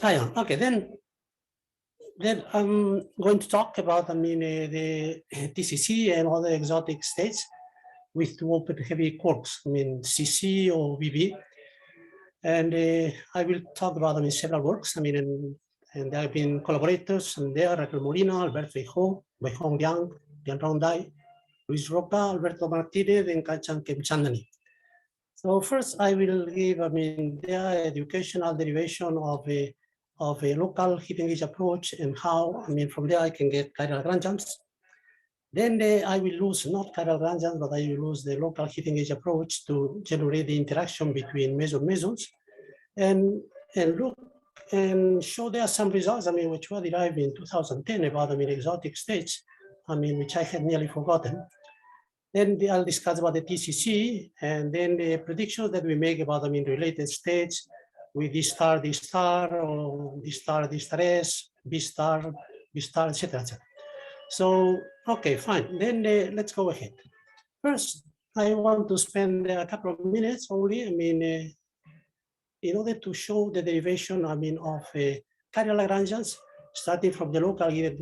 Yeah, okay, then I'm going to talk about, the TCC and other exotic states with two open heavy quarks, CC or BB. And I will talk about them in several works. And there have been collaborators and there, Raquel Molina, Alberto Feijó, Weihong Liang, Liang Rongdai, Luis Roca, Alberto Martinez, and Kachan Kemchandani. So first I will give, their educational derivation of a local heat engage approach and how, from there I can get chiral Lagrangians. Then I will use not chiral Lagrangians, but I will use the local heat engage approach to generate the interaction between mesons and look and show there some results, which were derived in 2010 about, exotic states, which I had nearly forgotten. Then I'll discuss about the TCC and then the predictions that we make about, related states with D star, or D star S, B star, etc. So, okay, fine. Then let's go ahead. First, I want to spend a couple of minutes only, in order to show the derivation, of chiral Lagrangians, starting from the local heat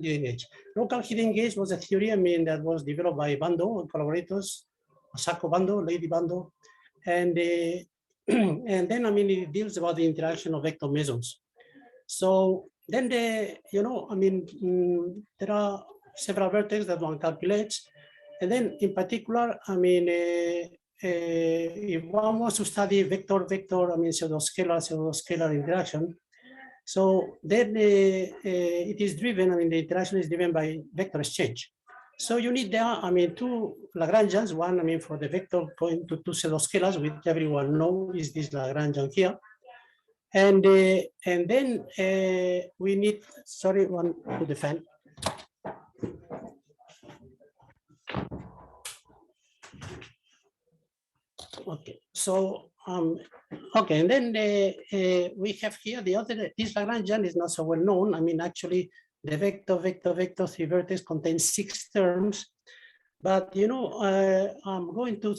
engage. Local heat engage was a theory, that was developed by Bando and collaborators, Sacco Bando, Lady Bando, and and then, it deals about the interaction of vector mesons. So then there are several vertices that one calculates, and then in particular, if one wants to study vector, pseudo-scalar interaction, so then it is driven, the interaction is driven by vector exchange. So you need there, two Lagrangians, one, for the vector going to two pseudo-scalars, which everyone knows is this Lagrangian here. And then we need, sorry, one to the fan. Okay, so okay, and then we have here the other. This Lagrangian is not so well known. Actually, the vector, three vertex contains 6 terms, but I'm going to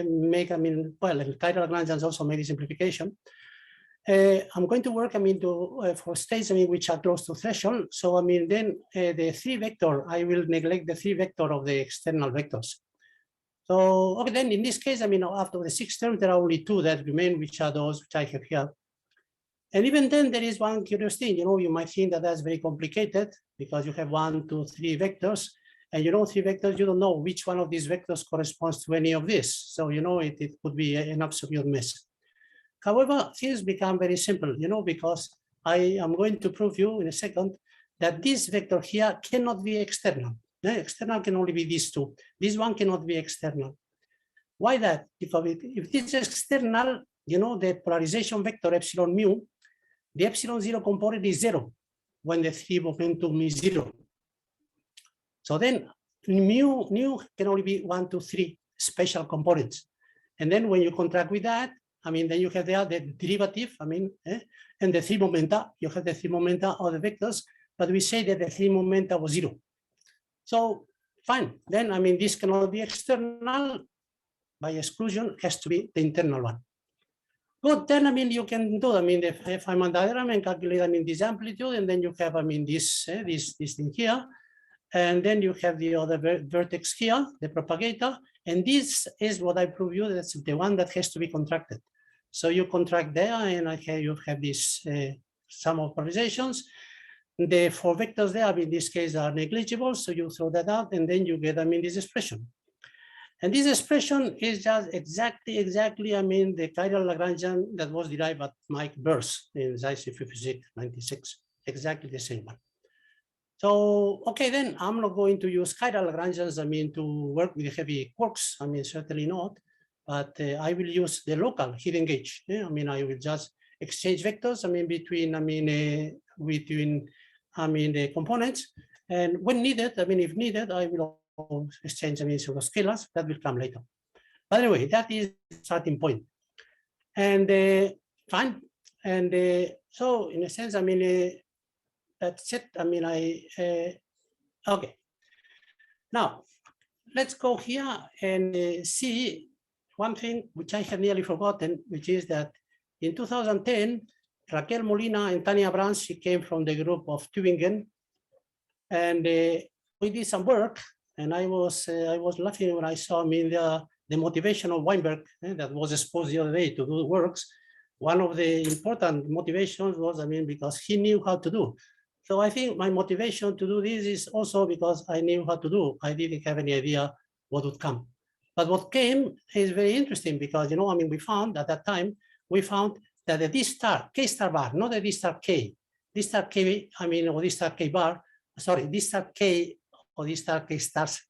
make. Well, chiral Lagrangians also make a simplification. I'm going to work. For states. Which are close to threshold. So then the 3 vector. I will neglect the 3 vector of the external vectors. So, okay, then in this case, after the 6 terms, there are only 2 that remain, which are those which I have here. And even then, there is one curious thing, you might think that that's very complicated because you have 1, 2, 3 vectors, and 3 vectors, you don't know which one of these vectors corresponds to any of this. So, it could be an absolute mess. However, things become very simple, because I am going to prove you in a second that this vector here cannot be external. External can only be these 2. This one cannot be external. Why that? If this is external, the polarization vector epsilon mu, the epsilon 0 component is 0 when the 3 momentum is 0. So then mu can only be 1, 2, 3 special components. And then when you contract with that, then you have there the derivative, and the 3 momenta. You have the 3 momenta of the vectors, but we say that the 3 momenta was 0. So fine, then this cannot be external. By exclusion, has to be the internal one. Good, then you can do the Feynman diagram and calculate this amplitude, and then you have this thing here, and then you have the other vertex here, the propagator, and this is what I prove you. That's the one that has to be contracted. So you contract there, and you have this sum of polarizations. The 4 vectors there, in this case, are negligible, so you throw that out, and then you get, this expression. And this expression is just exactly, the chiral Lagrangian that was derived by Mike Burrs in Zeiss Physics 96, exactly the same one. So, okay, then I'm not going to use chiral Lagrangians, to work with heavy quarks, certainly not, but I will use the local heat engage. Yeah? I will just exchange vectors, between the components, and when needed, if needed, I will exchange pseudo-scalars. That will come later. But anyway, that is the starting point. And fine. And so in a sense, that's it. Okay. Now, let's go here and see one thing which I have nearly forgotten, which is that in 2010, Raquel Molina and Tania Brands, she came from the group of Tübingen, and we did some work. And I was laughing when I saw, the motivation of Weinberg that was exposed the other day to do works. One of the important motivations was, because he knew how to do. So I think my motivation to do this is also because I knew how to do. I didn't have any idea what would come. But what came is very interesting because, we found at that time, that the D star, K star bar, not the D star K, D star K, or D star K bar, sorry, D star K or D star K stars,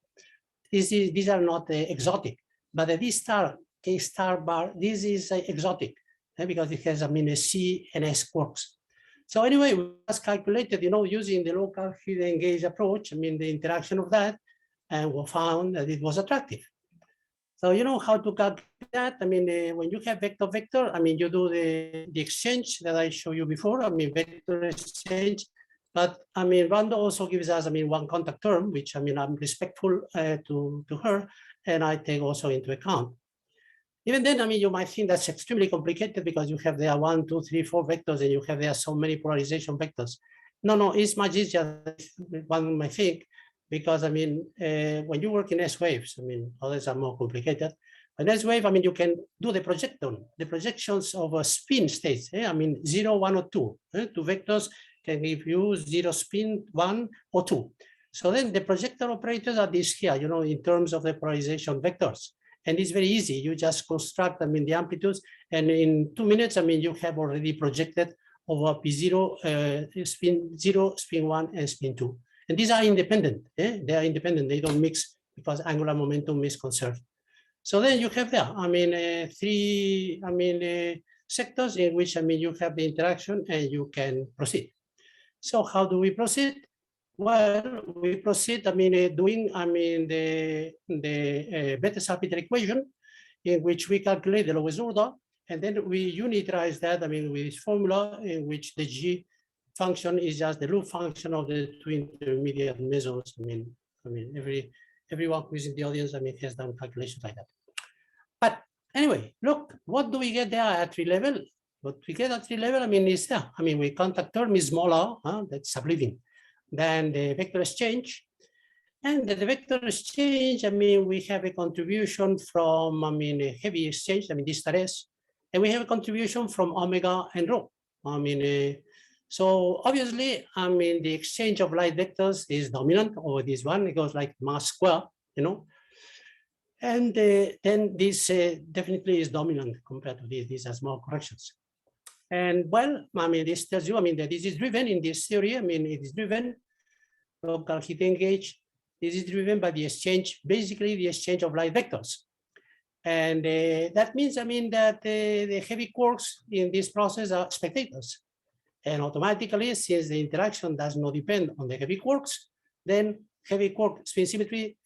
these are not exotic, but the D star K star bar, this is exotic because it has, C and S quarks. So anyway, we just calculated, using the local hidden gauge approach, the interaction of that, and we found that it was attractive. So you know how to calculate that. When you have vector, you do the exchange that I showed you before, vector exchange. But Rando also gives us, one contact term, which I'm respectful to her, and I take also into account. Even then, you might think that's extremely complicated because you have there 1, 2, 3, 4 vectors, and you have there so many polarization vectors. No, it's much easier than one might think, because when you work in S waves, others are more complicated. In S wave, you can do the projections of spin states. 0, 1, or 2. Two vectors can give you 0 spin, 1 or 2. So then the projector operators are these here, in terms of the polarization vectors. And it's very easy. You just construct, the amplitudes, and in 2 minutes, you have already projected over P0, spin 0, spin 1, and spin 2. And these are independent. They are independent. They don't mix because angular momentum is conserved. So then you have there, three, sectors in which, you have the interaction and you can proceed. So how do we proceed? Well, we proceed, doing, the Bethe-Salpeter equation, in which we calculate the lowest order, and then we unitarize that, with this formula in which the G function is just the loop function of the two intermediate mesons. Everyone who is in the audience, has done calculations like that. But anyway, look, what do we get there at tree level? What we get at tree level, is there. We contact term is smaller, that's subliving, than the vector exchange. And the vector exchange, we have a contribution from, a heavy exchange, this star S, and we have a contribution from omega and rho. So obviously, the exchange of light vectors is dominant over this one. It goes like mass square, and then this definitely is dominant compared to this. These are small corrections. And well, this tells you, that this is driven in this theory. It is driven local hidden gauge. This is driven by the exchange, basically the exchange of light vectors. And that means, that the heavy quarks in this process are spectators. And automatically, since the interaction does not depend on the heavy quarks, then heavy quark spin symmetry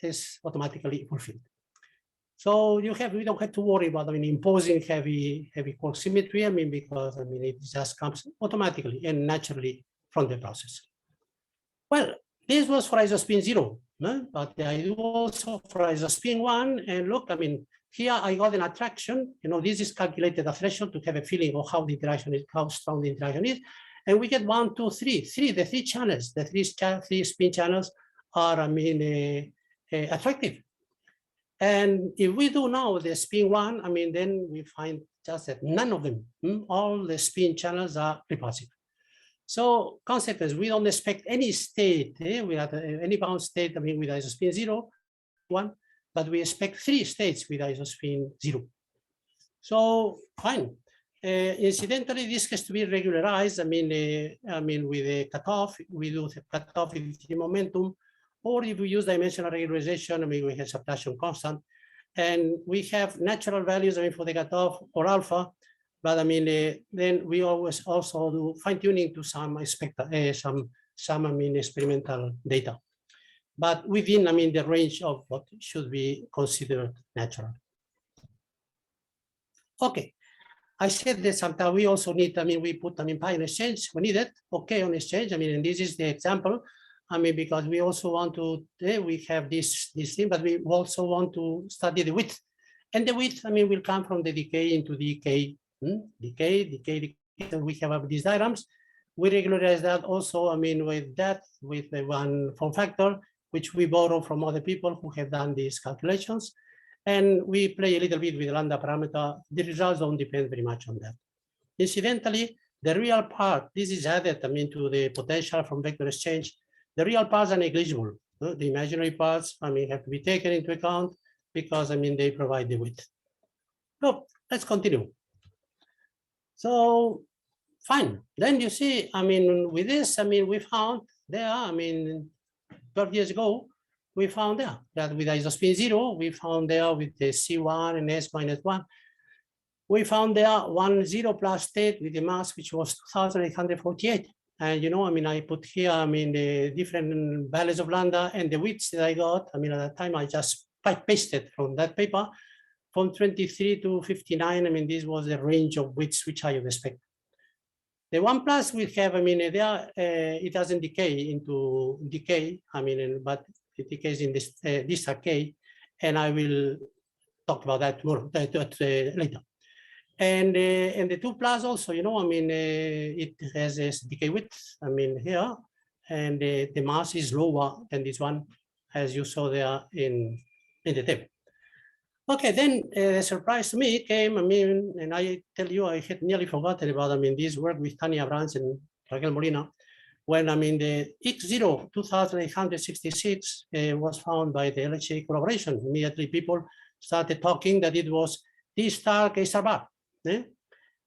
is automatically fulfilled. So we don't have to worry about imposing heavy quark symmetry. Because it just comes automatically and naturally from the process. Well, this was for isospin 0, but I do also for isospin 1. And look, here I got an attraction. This is calculated a threshold to have a feeling of how the interaction is, how strong the interaction is. And we get 1, 2, 3. The three channels, the three spin channels are, attractive. And if we do now the spin 1, then we find just that none of them, all the spin channels are repulsive. So consequence, we don't expect any state, without any bound state, with isospin 0, 1, but we expect 3 states with isospin 0. So fine. Incidentally, this has to be regularized. With a cutoff, we do the cutoff with the momentum, or if we use dimensional regularization, we have subtraction constant, and we have natural values, for the cutoff or alpha. But then we always also do fine tuning to some experimental data, but within the range of what should be considered natural. Okay, I said that sometimes we also need. We put pi on exchange. We need it. Okay, on exchange. And this is the example. Because we also want to. We have this thing, but we also want to study the width, and the width. Will come from the decay into decay. Decay, we have these diagrams. We regularize that also, I mean, with the one form factor, which we borrow from other people who have done these calculations. And we play a little bit with the lambda parameter. The results don't depend very much on that. Incidentally, the real part, this is added, I mean, to the potential from vector exchange. The real parts are negligible. The imaginary parts, I mean, have to be taken into account because, I mean, they provide the width. So let's continue. So fine. Then you see, I mean, with this, I mean, we found there, I mean, 12 years ago, we found there that with isospin 0, we found there with the C1 and S-1, we found there 1 0 plus state with the mass, which was 2,848. And, you know, I mean, I put here, I mean, the different values of lambda and the widths that I got. I mean, at that time, I just pasted from that paper from 23 to 59. I mean, this was the range of widths which I would expect. The 1 plus we have, I mean, there, it doesn't decay into decay, I mean, but it decays in this distal K, and I will talk about that more later. And the 2 plus also, you know, I mean, it has this decay width, I mean, here, and the mass is lower than this one, as you saw there in the table. Okay, then a surprise to me came, I mean, and I tell you, I had nearly forgotten about, I mean, this work with Tania Brands and Raquel Molina, when, I mean, the X0 2866 was found by the LHA collaboration. Immediately people started talking that it was T star K star bar. And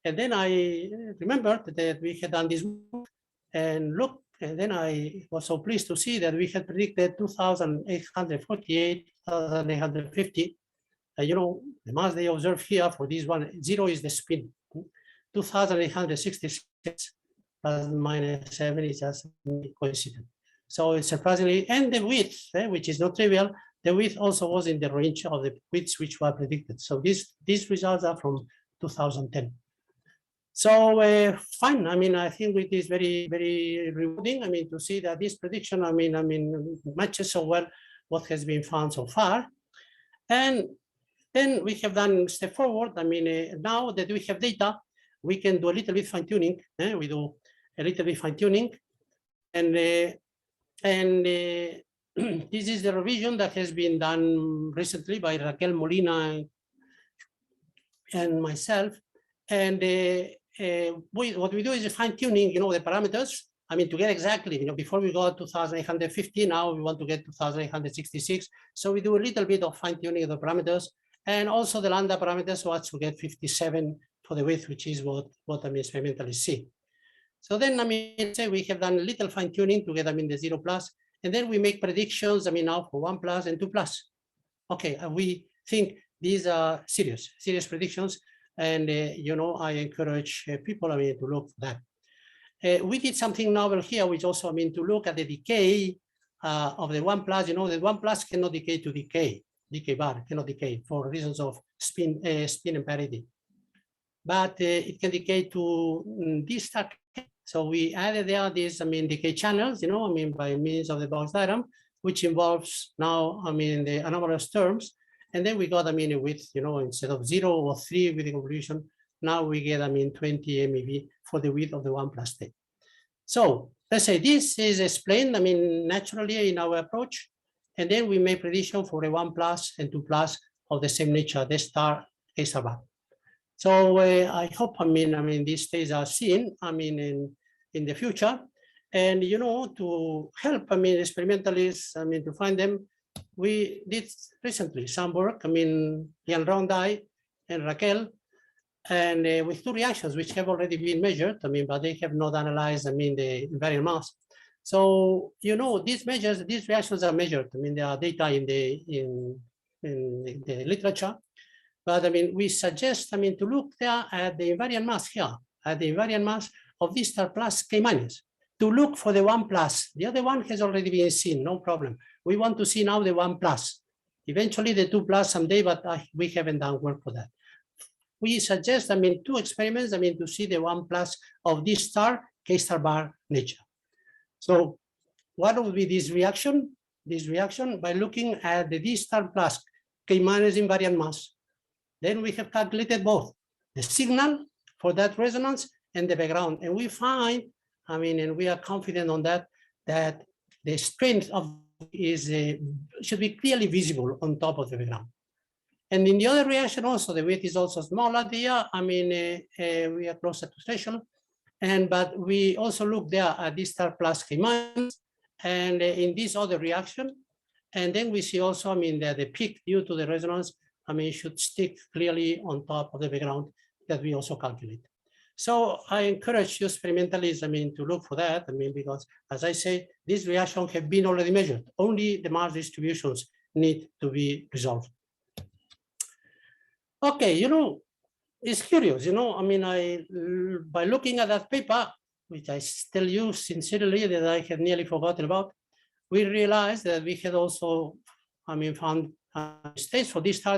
then I remembered that we had done this work and look, and then I was so pleased to see that we had predicted 2,848, 2,850. You know, the mass they observe here for this one, 0 is the spin. 2,866 plus minus 7 is just coincident. So it's surprisingly, and the width, which is not trivial, the width also was in the range of the widths which were predicted. So these results are from 2010. So fine. I mean, I think it is very, very rewarding. I mean, to see that this prediction, I mean, matches so well what has been found so far. And then we have done a step forward. I mean, now that we have data, we can do a little bit fine tuning. We do a little bit fine tuning, and this is the revision that has been done recently by Raquel Molina and myself. And what we do is a fine tuning, you know, the parameters. I mean, to get exactly, you know, before we got 2,850, now we want to get 2,866. So we do a little bit of fine tuning of the parameters. And also the lambda parameters was to get 57 for the width, which is what I mean experimentally see. So then, I mean, say we have done a little fine tuning to get, I mean, the 0 plus, and then we make predictions, I mean, now for 1 plus and 2 plus. Okay, we think these are serious predictions. And, you know, I encourage people, I mean, to look for that. We did something novel here, which also, I mean, to look at the decay of the 1 plus, you know, the 1 plus cannot decay to decay bar cannot decay for reasons of spin and parity, but it can decay to this stack. So we added there these, I mean, decay channels, you know, I mean, by means of the box diagram, which involves now, I mean, the anomalous terms, and then we got, I mean, a width, you know, instead of 0 or 3 with the convolution, now we get, I mean, 20 MeV for the width of the 1 plus state. So let's say this is explained, I mean, naturally in our approach. And then we make prediction for a 1 plus and 2 plus of the same nature, the star, K star bar. So I hope, I mean, these states are seen, I mean, in the future. And, you know, to help, I mean, experimentalists, I mean, to find them, we did recently some work, I mean, Jan Rondai and Raquel, and with 2 reactions which have already been measured, I mean, but they have not analyzed, I mean, the invariant mass. So, you know, these reactions are measured. I mean, there are data in the literature, but I mean, we suggest, I mean, to look there at the invariant mass here, at the invariant mass of this star plus K minus, to look for the 1 plus. The other one has already been seen, no problem. We want to see now the 1 plus. Eventually the 2 plus someday, but we haven't done work for that. We suggest, I mean, 2 experiments, I mean, to see the 1 plus of this star, K star bar nature. So what would be this reaction? This reaction by looking at the D star plus K minus invariant mass. Then we have calculated both the signal for that resonance and the background. And we find, I mean, and we are confident on that, that the strength of is should be clearly visible on top of the background. And in the other reaction also, the width is also smaller there. I mean, we are closer to threshold. But we also look there at this star plus K minus, and in this other reaction. And then we see also, I mean, that the peak due to the resonance, I mean, should stick clearly on top of the background that we also calculate. So I encourage you experimentalists, I mean, to look for that. I mean, because as I say, these reactions have been already measured. Only the mass distributions need to be resolved. Okay, you know, it's curious, you know, I mean, by looking at that paper, which I tell you sincerely that I had nearly forgotten about, we realized that we had also, I mean, found states for this star,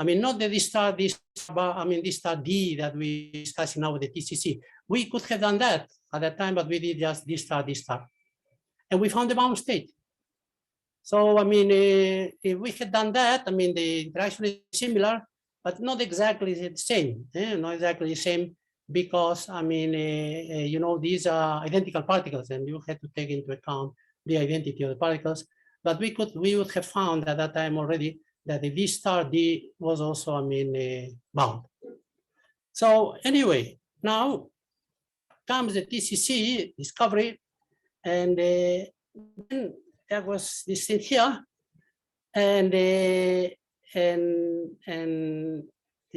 I mean, not the this star, but I mean, this star D that we discussing now with the TCC. We could have done that at that time, but we did just this star. And we found the bound state. So, I mean, if we had done that, I mean, the interaction is similar, but not exactly the same, not exactly the same, because, I mean, you know, these are identical particles, and you have to take into account the identity of the particles. But we would have found at that time already that the V star D was also, I mean, bound. So anyway, now comes the TCC discovery, and then there was this thing here, and you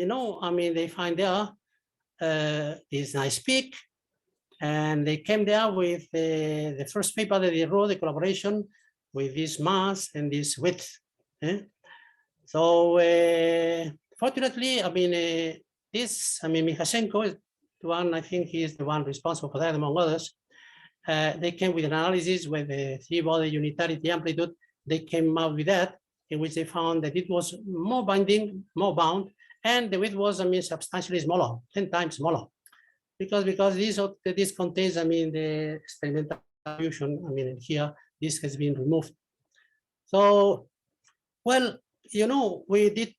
know, I mean, they find there this nice peak, and they came there with the first paper that they wrote, the collaboration with this mass and this width. So fortunately, I mean, Mikhashenko is the one, I think he is the one responsible for that, among others. They came with an analysis with the three-body unitarity amplitude. They came out with that, in which they found that it was more binding, more bound, and the width was, I mean, substantially smaller, 10 times smaller, because this contains, I mean, the experimental fusion. I mean, here this has been removed. So, well, you know, we did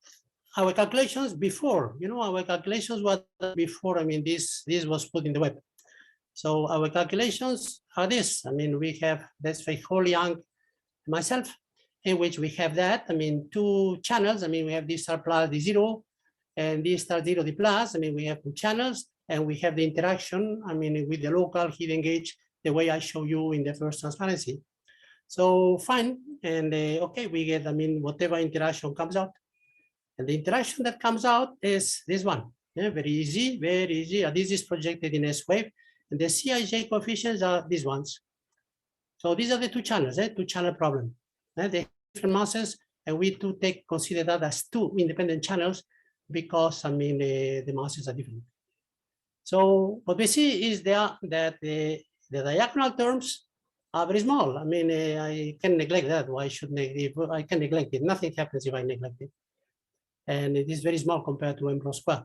our calculations before. You know, our calculations were before. I mean, this was put in the web. So our calculations are this. I mean, we have that's Feijóo, Liang, myself, in which we have that. I mean, two channels. I mean, we have D star plus D0 and D star 0 D plus. I mean, we have two channels, and we have the interaction, I mean, with the local hidden gauge, the way I show you in the first transparency. So fine, and okay, we get, I mean, whatever interaction comes out. And the interaction that comes out is this one. Yeah, very easy, very easy. This is projected in S-wave. And the Cij coefficients are these ones. So these are the two channels, two-channel problem. They have different masses, and we do consider that as two independent channels because, I mean, the masses are different. So what we see is there that the diagonal terms are very small. I mean, I can neglect that. Why should I can neglect it? Nothing happens if I neglect it. And it is very small compared to M rho square.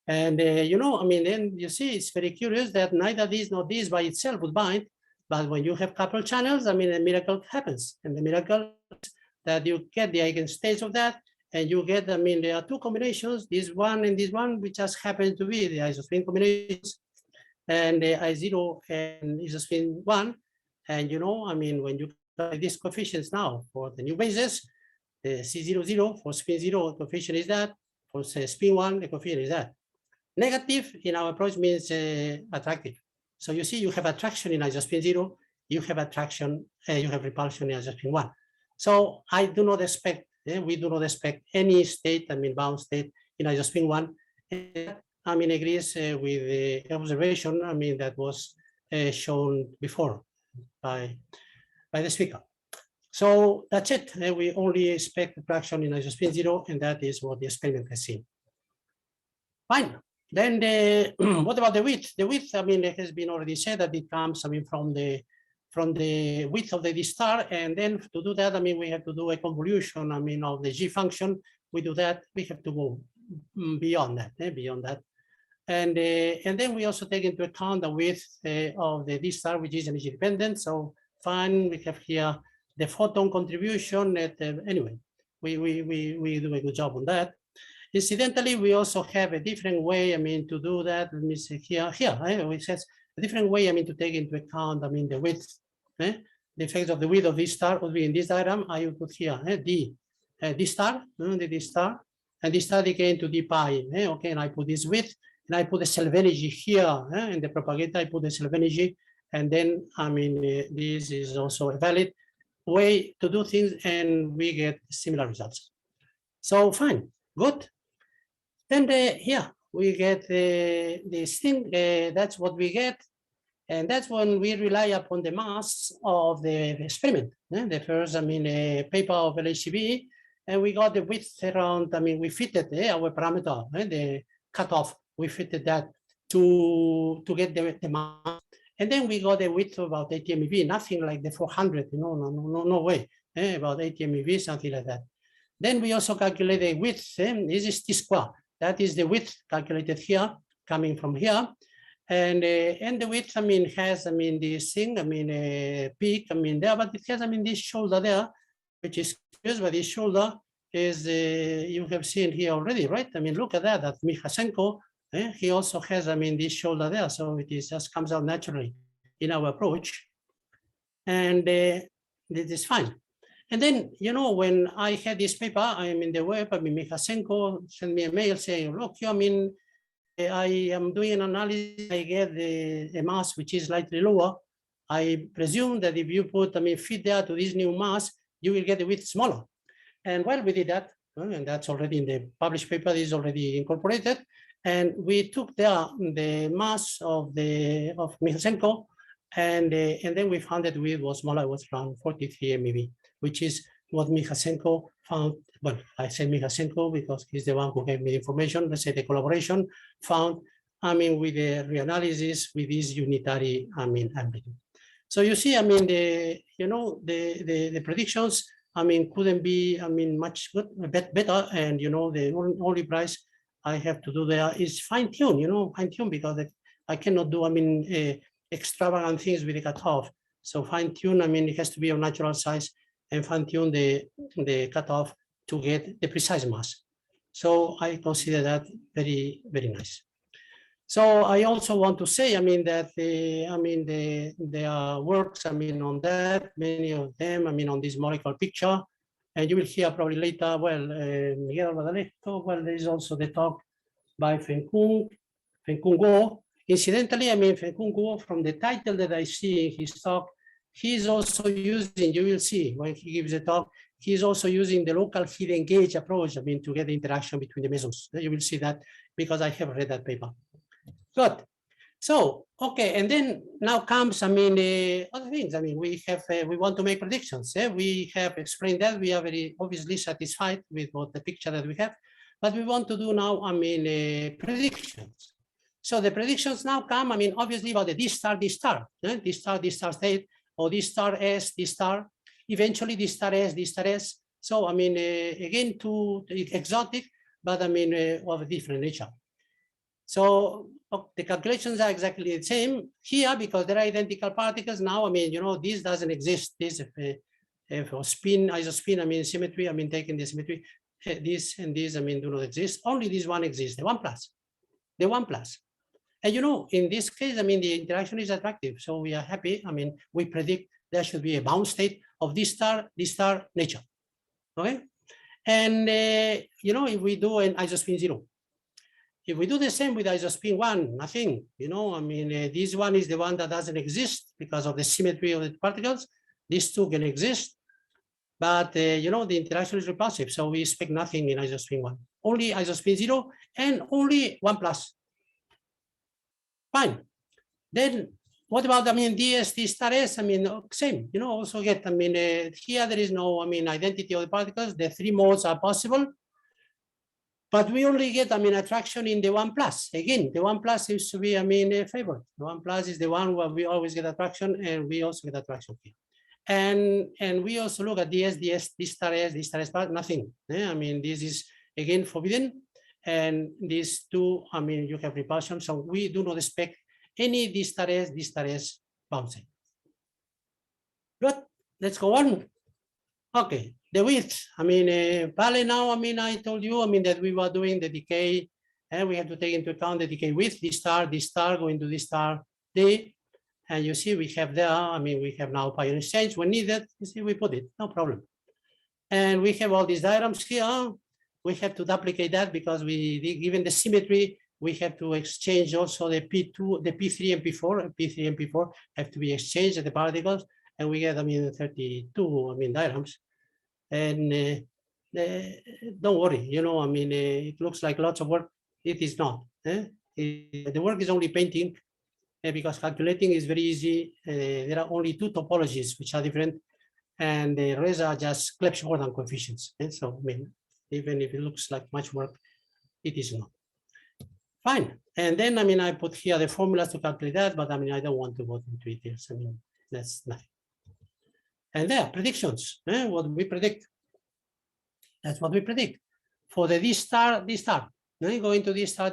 And you know, I mean, then you see, it's very curious that neither this nor this by itself would bind, but when you have coupled channels, I mean, a miracle happens. And the miracle is that you get the eigenstates of that, and you get, I mean, there are two combinations, this one and this one, which just happen to be the isospin combinations, and the I0 and isospin 1. And you know, I mean, when you apply these coefficients now for the new bases, the C00 for spin 0, the coefficient is that. For spin 1, the coefficient is that. Negative in our approach means attractive. So you see, you have attraction in isospin 0, you have attraction, you have repulsion in isospin 1. So I do not expect, we do not expect any state, I mean, bound state in isospin 1. I mean, agrees with the observation, I mean, that was shown before by the speaker. So that's it. We only expect attraction in isospin 0, and that is what the experiment has seen. Fine. Then what about the width? The width, I mean, it has been already said that it comes, I mean, from the width of the D star, and then to do that, I mean, we have to do a convolution, I mean, of the G function. We do that. We have to go beyond that, and then we also take into account the width of the D star, which is energy dependent. So fine, we have here the photon contribution. Anyway, we do a good job on that. Incidentally, we also have a different way, I mean, to do that. Let me see here, which has a different way, I mean, to take into account, I mean, the width, the effect of the width of this star would be in this diagram. I will put here D star, the D star, and this star decay into D pi. Okay, and I put this width, and I put the self-energy here in the propagator. I put the self-energy, and then I mean, this is also a valid way to do things, and we get similar results. So fine, good. Then here we get this thing. That's what we get, and that's when we rely upon the mass of the experiment. The first, I mean, paper of LHCb, and we got the width around. I mean, we fitted our parameter, the cutoff. We fitted that to get the mass, and then we got a width of about 80 MeV, nothing like the 400. No way. About 80 MeV, something like that. Then we also calculate the width. This is T square. That is the width calculated here, coming from here. And the width, I mean, has, I mean, this thing, I mean, a peak, I mean, there, but it has, I mean, this shoulder there, which is curious, but this shoulder is, you have seen here already, right? I mean, look at that, Mikhasenko, he also has, I mean, this shoulder there, so it is just comes out naturally in our approach. And this is fine. And then, you know, when I had this paper, I'm in the web, I mean, Mikhasenko sent me a mail saying, look, I mean, I am doing an analysis, I get a mass which is slightly lower. I presume that if you put, I mean, fit there to this new mass, you will get the width smaller. And well, we did that, and that's already in the published paper, this is already incorporated. And we took there the mass of Mikhasenko, and then we found that the width was smaller, it was around 43 MeV, which is what Mikhasenko found. Well, I said Mikhasenko because he's the one who gave me the information. Let's say the collaboration found, I mean, with the reanalysis with this unitary, I mean, amplitude. So you see, I mean, the predictions, I mean, couldn't be, I mean, much good, better. And, you know, the only price I have to do there is fine tune, fine tune, because I cannot do, I mean, extravagant things with the cutoff. So fine tune, I mean, it has to be of natural size, and fine tune the cutoff to get the precise mass. So I consider that very, very nice. So I also want to say, I mean, that there are works, I mean, on that, many of them, I mean, on this molecular picture, and you will hear probably later, well, Miguel Badalejo, well, there is also the talk by Fenkung Guo. Incidentally, I mean, Fenkung Guo, from the title that I see in his talk, he's also using, you will see when he gives a talk, he's also using the local hidden gauge approach, I mean, to get the interaction between the mesons. You will see that because I have read that paper. Good. So, okay, and then now comes, I mean, other things. I mean, we want to make predictions. We have explained that. We are very obviously satisfied with what the picture that we have, but we want to do now, I mean, predictions. So the predictions now come, I mean, obviously about the D star state, or D star S, D star, eventually D star S. So, I mean, again, too exotic, but I mean, of a different nature. So the calculations are exactly the same here because they're identical particles. Now, I mean, this doesn't exist. This for spin, isospin, I mean, symmetry, I mean, taking the symmetry, this and this, I mean, do not exist. Only this one exists, the 1+. The 1+. And in this case, I mean, the interaction is attractive. So we are happy. I mean, we predict there should be a bound state of this star nature. Okay. And, if we do an isospin 0, if we do the same with isospin 1, nothing, I mean, this one is the one that doesn't exist because of the symmetry of the particles. These two can exist, but, the interaction is repulsive. So we expect nothing in isospin 1, only isospin 0 and only 1+. Fine. Then what about, I mean, DS, D star S, I mean, same, also get, I mean, here there is no, I mean, identity of the particles. The 3 modes are possible, but we only get, I mean, attraction in the 1+. Again, the 1+ seems to be, I mean, favored. The 1+ is the one where we always get attraction, and we also get attraction here. And we also look at DS, D star S, nothing. I mean, this is again forbidden. And these two, I mean, you have repulsion. So we do not expect any D star S bouncing. Good, let's go on. Okay, the width, I mean, Valley now, I mean, I told you, I mean, that we were doing the decay, and we have to take into account the decay width, this star going to this star D. And you see, we have there, I mean, we have now pion exchange when needed. You see, we put it, no problem. And we have all these diagrams here. We have to duplicate that because given the symmetry, we have to exchange also the P2, the P3 and P4, P3 and P4 have to be exchanged at the particles. And we get, I mean, 32, I mean, diagrams. And don't worry, you know, I mean, it looks like lots of work. It is not. The work is only painting because calculating is very easy. There are only two topologies which are different, and the rest are just Clebsch-Gordan coefficients. And so, I mean, even if it looks like much work, it is not. Fine. And then, I mean, I put here the formulas to calculate that, but I mean, I don't want to go into details. I mean, that's nothing. And there, predictions, what we predict. That's what we predict. For the D star, going to D star.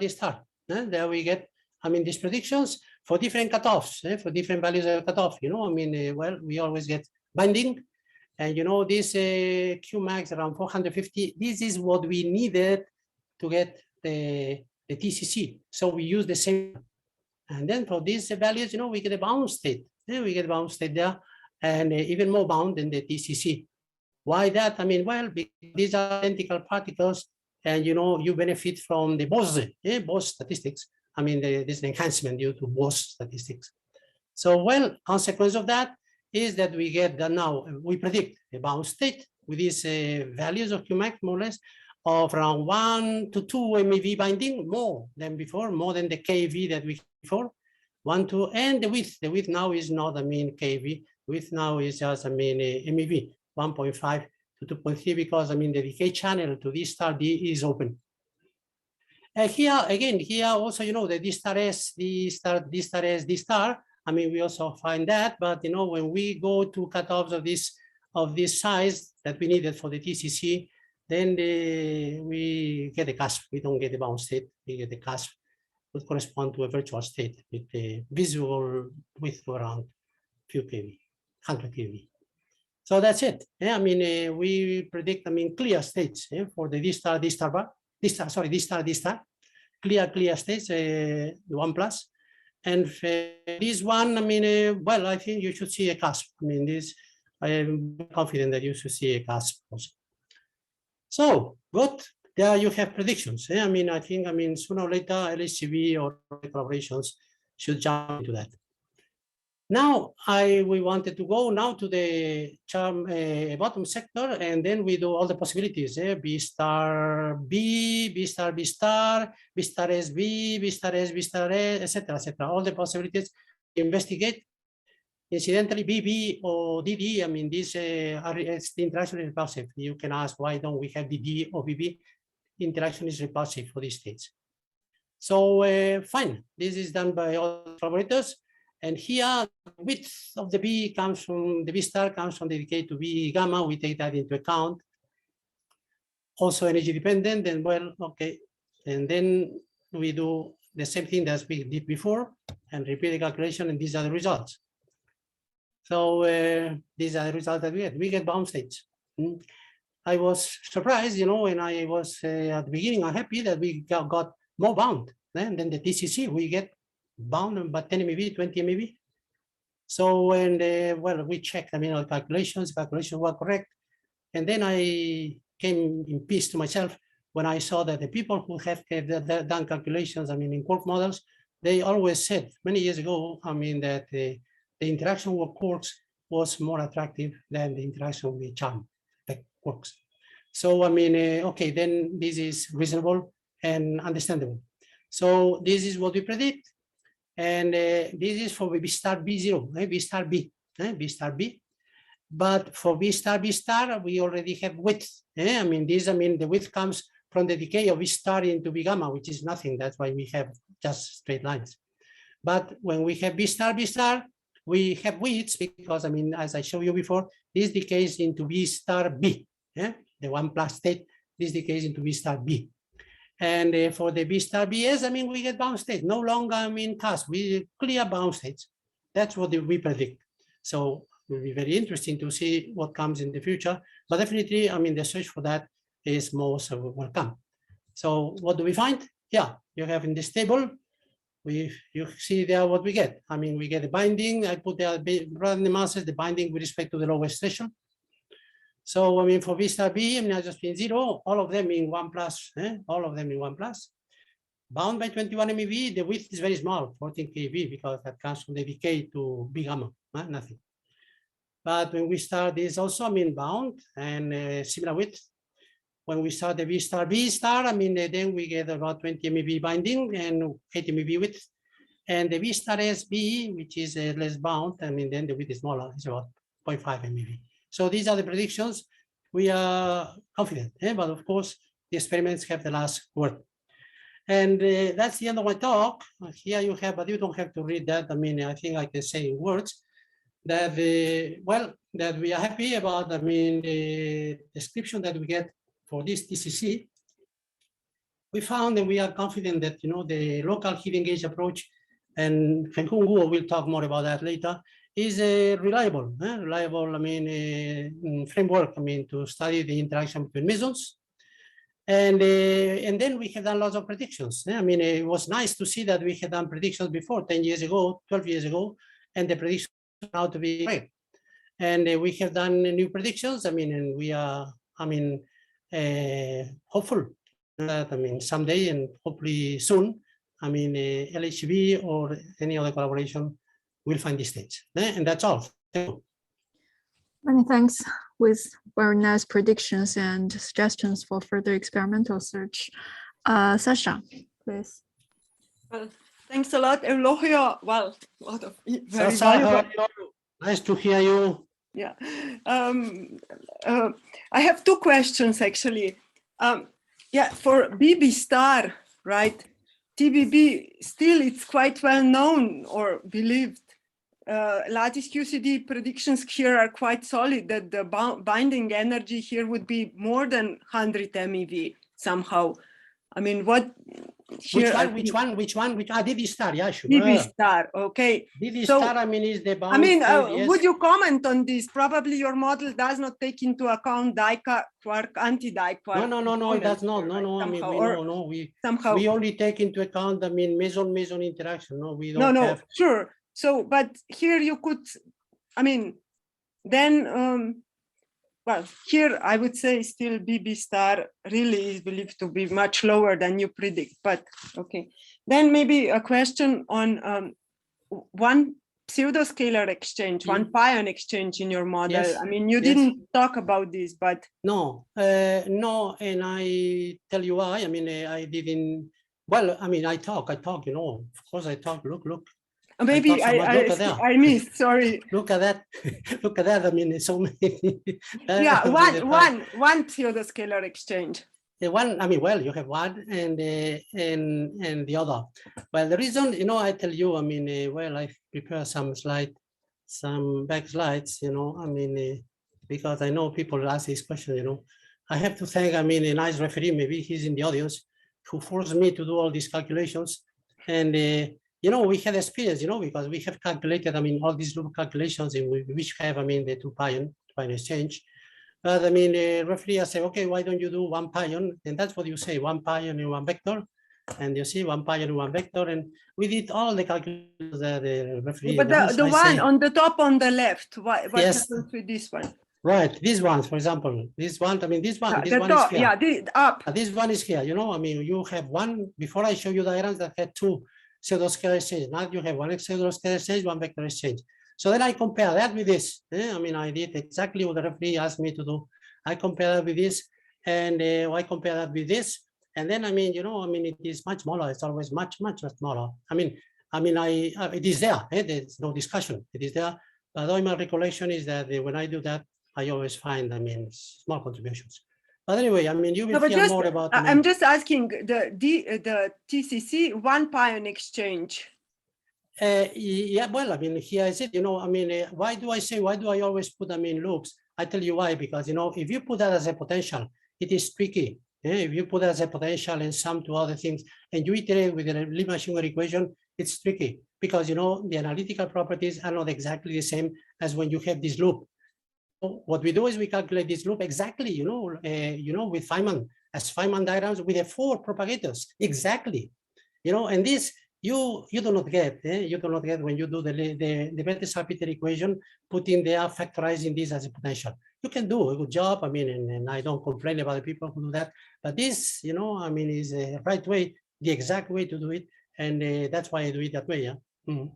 There we get, I mean, these predictions for different cutoffs, for different values of cutoff, you know, I mean, well, we always get binding. And, you know, this Qmax around 450, this is what we needed to get the TCC. So we use the same. And then for these values, you know, we get a bound state. We get a bound state there, and even more bound than the TCC. Why that? I mean, well, these are identical particles, and, you know, you benefit from the Bose statistics. I mean, this enhancement due to Bose statistics. So, well, consequence of that is that we get that now we predict a bound state with these values of Qmax, more or less, of around 1 to 2 MeV binding, more than before, more than the KV that we had before. 1, 2, and the width now is not, I mean, KV. Width now is just, I mean, MeV, 1.5 to 2.3, because, I mean, the decay channel to this star D is open. And here, again, here also, you know, the D star S, D star S, D star, I mean, we also find that, but, you know, when we go to cutoffs of this size that we needed for the TCC, then we get a cusp. We don't get a bound state, we get a cusp, would correspond to a virtual state with a visual width around few KV, 100 KV. So that's it. I mean, we predict, I mean, clear states for the D star, clear states, 1 plus. And this one, I mean, well, I think you should see a cusp. I mean, this, I am confident that you should see a cusp also. So, good. There you have predictions. I mean, I think, I mean, sooner or later, LHCb or collaborations should jump into that. Now, we wanted to go now to the bottom sector, and then we do all the possibilities. B star B, B star B star, B star S B, B star S, B star S, etc., etc. All the possibilities investigate. Incidentally, BB or DD, I mean, this the interaction is repulsive. You can ask, why don't we have DD or BB? Interaction is repulsive for these states. So fine, this is done by all collaborators. And here, width of the B comes from, the B star comes from the decay to B gamma. We take that into account. Also energy dependent, and well, okay. And then we do the same thing that we did before and repeat the calculation, and these are the results. So these are the results that we get. We get bound states. I was surprised, you know, when I was at the beginning, I'm happy that we got more bound than the TCC. We get bound about 10 MeV, 20 MeV. So, and well, we checked, I mean, our calculations were correct. And then I came in peace to myself when I saw that the people who have done calculations, I mean, in quark models, they always said many years ago, I mean, that the interaction with quarks was more attractive than the interaction with charm, like quarks. So, I mean, okay, then this is reasonable and understandable. So this is what we predict. And this is for B star B0, B star B, B star B. But for B star, we already have width. I mean, this, I mean, the width comes from the decay of B star into B gamma, which is nothing. That's why we have just straight lines. But when we have B star, we have widths because, I mean, as I showed you before, this decays into B star B, the 1 plus state, this decays into B star B. And for the B star BS, I mean, we get bound state, no longer, I mean, cusp, we clear bound states. That's what we predict. So it will be very interesting to see what comes in the future but definitely, I mean, the search for that is most welcome. So what do we find? Yeah, you have in this table, you see there what we get. I mean, we get the binding. I put there rather than the masses, the binding with respect to the lowest threshold. So I mean, for B star B, I mean, I just mean 0, all of them in 1 plus, all of them in 1 plus. Bound by 21 MeV, the width is very small, 14 keV, because that comes from the decay to B gamma, nothing. But when we start this also, I mean, bound and similar width. When we start the B star, I mean, then we get about 20 MeV binding and 80 MeV width. And the B star SB, which is less bound, I mean, then the width is smaller, it's about 0.5 MeV. So these are the predictions. We are confident, but of course, the experiments have the last word. And that's the end of my talk. Here you have, but you don't have to read that. I mean, I think I can say in words that, well, that we are happy about, I mean, the description that we get for this TCC. We found and we are confident that, you know, the local heat engaged approach, and Henkun Guo will talk more about that later, is reliable, I mean, framework, I mean, to study the interaction between mesons. And then we have done lots of predictions. I mean, it was nice to see that we had done predictions before, 10 years ago, 12 years ago, and the predictions turned out to be right. And we have done new predictions. I mean, and we are, I mean, hopeful that, I mean, someday and hopefully soon, I mean, LHB or any other collaboration will find this stage. And that's all. Thank you. Many thanks, with very nice predictions and suggestions for further experimental search. Sasha, please. Well, thanks a lot, Eulogio. Well, a lot of very Sasha, valuable. nice to hear you. Yeah. I have two questions, actually. Yeah, for BBstar, right? TBB, still it's quite well known or believed. Lattice QCD predictions here are quite solid that the binding energy here would be more than 100 MeV somehow. I mean, what? Here, Which one? BBstar, yeah, sure. BBstar, okay. BBstar, So, I mean, is the bound. I mean, yes. would you comment on this? Probably your model does not take into account quark, anti-diquark. No, it does not. No, I mean, we only take into account, I mean, meson interaction. No, we don't have. Sure. So, but here you could, I mean, then, well, here I would say still BBstar really is believed to be much lower than you predict, but okay. Then maybe a question on one pseudoscalar exchange, one pion exchange in your model. Yes. I mean, you didn't talk about this, but. No, and I tell you why. I mean, I didn't, well, I mean, I talk, you know, of course I talk, look. Maybe I missed, sorry. Look at that, look at that, I mean, it's so many. Yeah, one pseudoscalar exchange. The one, I mean, well, you have one and the other. Well, the reason, you know, I tell you, I mean, well, I prepare some back slides, you know, I mean, because I know people ask this question, you know. I have to thank, I mean, a nice referee, maybe he's in the audience, who forced me to do all these calculations. And, you know, we had experience, you know, because we have calculated, I mean, all these little calculations in which have, I mean, the two pion exchange. But I mean, referee, I say, okay, why don't you do one pion? And that's what you say, one pion and one vector. And you see one pion and one vector. And we did all the calculations that the referee. But the one on the top on the left, what yes. happens with this one? Right, these ones, for example, this one, I mean, this one is here. Yeah, up. This one is here, you know, I mean, you have one, before I show you diagrams that had two pseudoscalar exchange. Now you have one pseudoscalar exchange, one vector exchange. So then I compare that with this. I mean, I did exactly what the referee asked me to do. I compare that with this, and I compare that with this. And then, I mean, you know, I mean, it is much smaller. It's always much smaller. I mean, it is there. There's no discussion. It is there. But my recollection is that when I do that, I always find, I mean, small contributions. But anyway, I mean, you will hear more about. I'm just asking the TCC one pion exchange. Yeah, well, I mean, here is it. You know, I mean, why do I always put them in loops? I tell you why, because, you know, if you put that as a potential, it is tricky. If you put that as a potential and sum to other things, and you iterate with the Lie-Schumer equation, it's tricky because, you know, the analytical properties are not exactly the same as when you have this loop. what we do is we calculate this loop exactly, with Feynman, as Feynman diagrams with the 4 propagators, exactly, and this you do not get, you do not get when you do the Werther-Salpeter equation, putting there, factorizing this as a potential. You can do a good job, I mean, and I don't complain about the people who do that, but this, I mean, is the right way, the exact way to do it, and that's why I do it that way, yeah. Mm-hmm.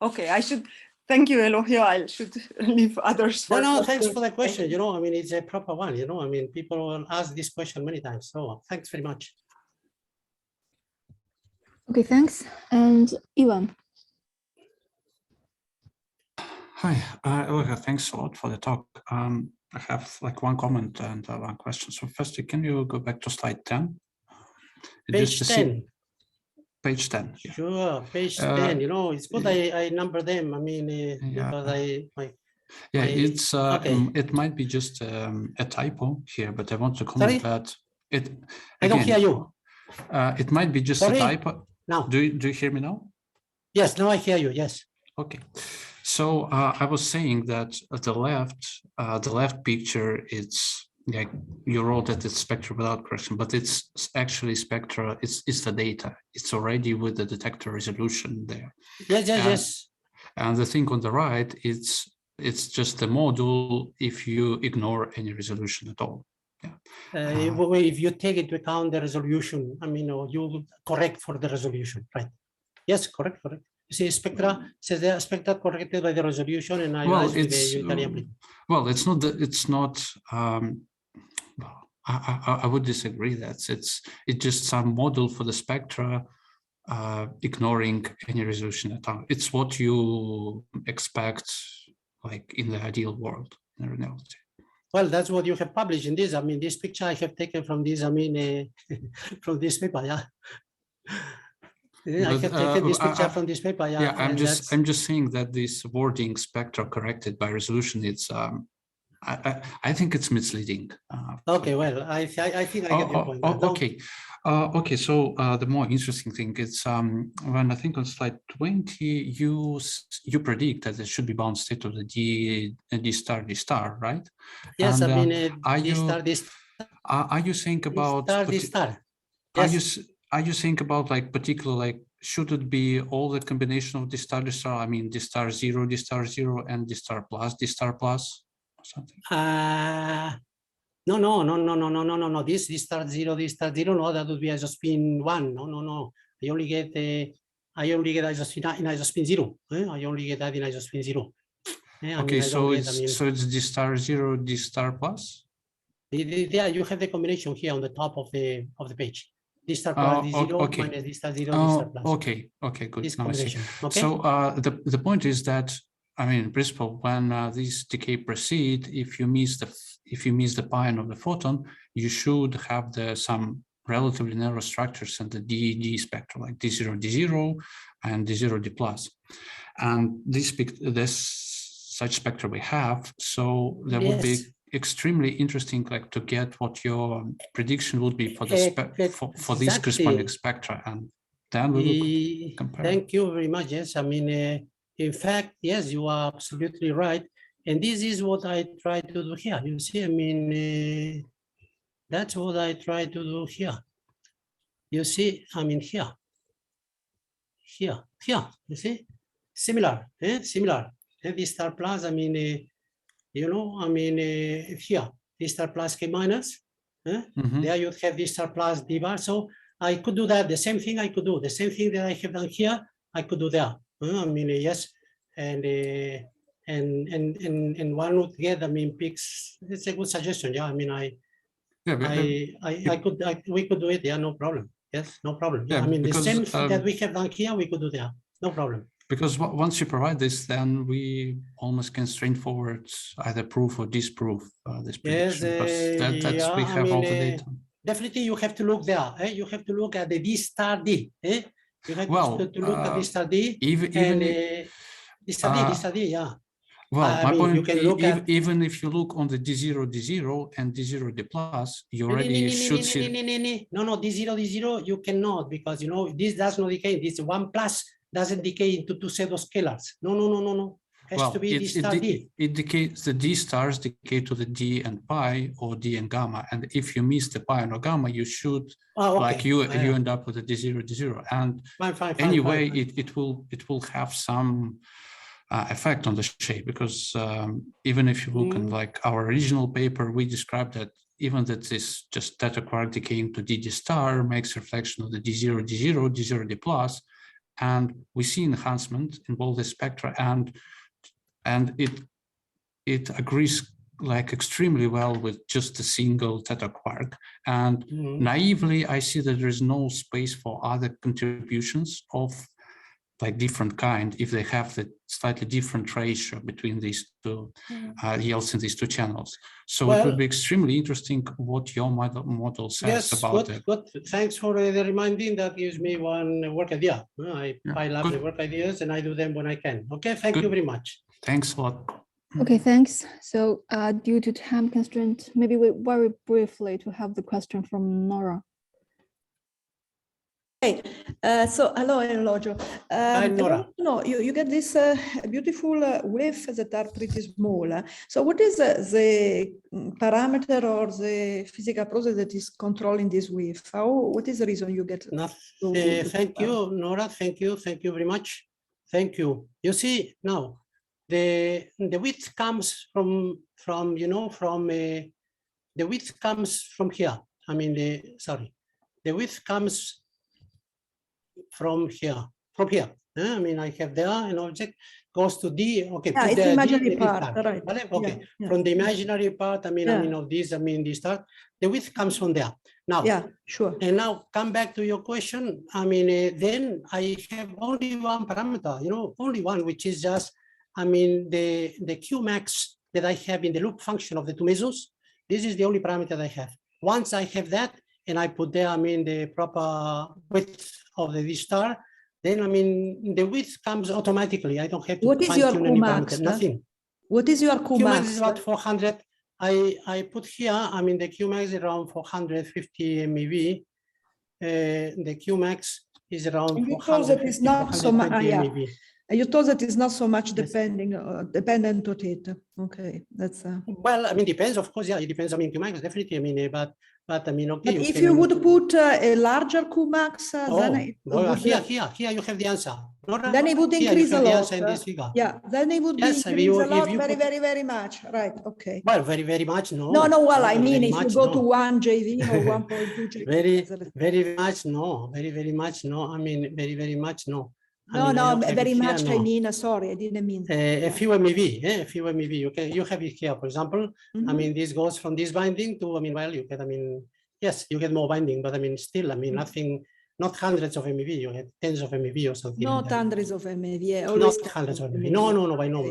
Okay, I should thank you, Eulogio. I should leave others for. No, thanks for the question. I mean, it's a proper one. I mean, people will ask this question many times. So thanks very much. Okay, thanks. And Ivan. Hi, Eulogio, thanks a lot for the talk. I have like one comment and one question. So firstly, can you go back to slide 10? Page 10. Page 10. Yeah. Sure, page 10. It's good I number them. I mean, because it's okay. It might be just a typo here, but I want to comment that it. I don't hear you. It might be just a typo. Now. Do you hear me now? Yes, now I hear you. Yes. Okay. So I was saying that at the left picture, it's like you wrote that it's spectra without correction, but it's actually spectra. It's the data. It's already with the detector resolution there. Yes. And the thing on the right, it's just the module if you ignore any resolution at all. Yeah. If you take into account the resolution, I mean, you correct for the resolution, right? Yes, correct. You see, spectra says the spectra corrected by the resolution, and I with the Italian. Well, it's not. I would disagree. It's just some model for the spectra, ignoring any resolution at all. It's what you expect, like in the ideal world, in reality. Well, that's what you have published in this. I mean, this picture I have taken from this. I mean, from this paper, yeah. I have taken this picture from this paper. Yeah, I'm just saying that this wording spectra corrected by resolution, it's I think it's misleading. Okay, well, I think I get your point. Okay. So the more interesting thing is when I think on slide 20 you predict that it should be bound state of the D star, right? Yes, and, I mean are you saying about D star? Yes. Are you saying about like particular, like should it be all the combination of D star? I mean D star 0, and D star plus or something? No. This star 0, no, that would be isospin 1. No. I only get isospin in isospin 0. I only get that in isospin 0. Okay, so it's D star 0, D star plus? Yeah, you have the combination here on the top of the page. D star plus D0 minus D star 0, D star plus. Okay, good. This now combination. Okay. So the point is that, I mean, in principle, when this decay proceed, if you miss the pi of the photon, you should have some relatively narrow structures in the D spectrum, like D0 and D0 D plus, and such spectra we have. So that would be extremely interesting, like to get what your prediction would be for the for these corresponding spectra, and then we will compare. Thank you very much. Yes, I mean, in fact, yes, you are absolutely right, and this is what I try to do here. You see, I mean, that's what I try to do here. You see, I mean, here. You see, similar. And D star plus, I mean. Here, D star plus K minus, there you have D star plus D bar. So I could do that, the same thing I could do, the same thing that I have done here, I could do there. Yes, and one would get, peaks, it's a good suggestion, yeah, we could do it, yeah, no problem, yes, no problem. Yeah, the same that we have done here, we could do there, no problem. Because once you provide this, then we almost can straightforward either prove or disprove this prediction. Because we have all the data. Definitely, you have to look there. You have to look at the D star D. You have to look at D star D. D star D, yeah. Well, my point, even if you look on the D0 and D0 D plus, you already should see. No, D0, you cannot, because this does not decay. This 1 plus doesn't decay into two pseudo scalars. No. Has well, to be D star D. it decays, the D stars decay to the D and pi or D and gamma. And if you miss the pi or gamma, you should, Oh, okay. like you end up with a D0, D0. And Fine, anyway, fine. it will have some effect on the shape, because even if you look in like our original paper, we described that even that this just theta quark decaying to D star makes reflection of the D0, D0, D0, D plus, and we see enhancement in both the spectra, and it agrees like extremely well with just a single theta quark. And naively, I see that there is no space for other contributions of like different kind if they have the slightly different ratio between these two yields in these two channels. So it would be extremely interesting what your model says about it. Good. Thanks for the reminding. That gives me one work idea. I pile up the work ideas and I do them when I can. Okay, thank you very much. Thanks a lot. Okay, thanks. So due to time constraint, maybe we very briefly to have the question from Nora. Okay, so hello, Eulogio. Hi, Nora. No, you get this beautiful wave that are pretty small. So what is the parameter or the physical process that is controlling this wave? What is the reason you get? Thank you, Nora. Thank you very much. Thank you. You see now, the width comes from the width comes from here. I mean the width comes from here. I mean, I have there an object goes to D. Okay, yeah, it's the imaginary part, right? Okay, yeah. From the imaginary part, I mean of this, I mean this start. The width comes from there. Now, yeah, sure. And now come back to your question. I mean, then I have only one parameter, only one, which is just, I mean, the Qmax that I have in the loop function of the two mesons. This is the only parameter that I have. Once I have that, and I put there, I mean, the proper width of the D star, then, I mean, the width comes automatically. I don't have to what is your Qmax? Nothing. What is your Qmax? Qmax is about 400. I put here, I mean, the Qmax is around 450 MeV. The Qmax is around 450, it's not so much. MeV. You told that it's not so much dependent on it. Okay, that's. Well, I mean, depends, of course. Yeah, it depends. I mean, Qmax definitely. I mean, but I mean, okay. But if you would put a larger Qmax, then it would here you have the answer. Then it would increase a lot. Yeah, then it would increase a lot, very much. Right. Okay. Well, very much. No. No. Well, I mean, if you go to 1 JV or 1.2 JV. Very much no. Very much no. I mean, very much no. No, very much. I mean, sorry, I didn't mean. A few MeV, a few MeV. Okay, you have it here, for example. I mean, this goes from this binding to, I mean, well, you get, I mean, yes, you get more binding, but I mean, still, I mean, nothing, not hundreds of MeV, you get tens of MeV or something. Not hundreds of MeV. Not hundreds of MeV. No,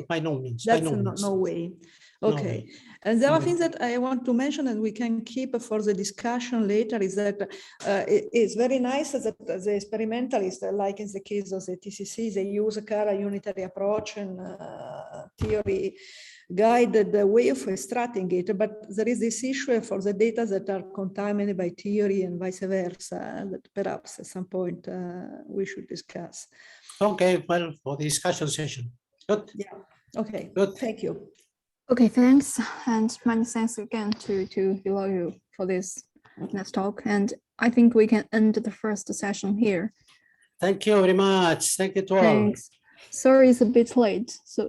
by no means. That's no way. Okay. No. And the other thing that I want to mention, and we can keep for the discussion later, is that it's very nice that the experimentalists, like in the case of the TCC, they use a Scalar unitary approach and theory guided way of extracting it. But there is this issue for the data that are contaminated by theory and vice versa, that perhaps at some point we should discuss. Okay, well, for the discussion session. Good. Yeah. Okay. Good. Thank you. Okay, thanks. And many thanks again to Eulogio for this nice talk. And I think we can end the first session here. Thank you very much. Thank you to all. Thanks. Sorry, it's a bit late. So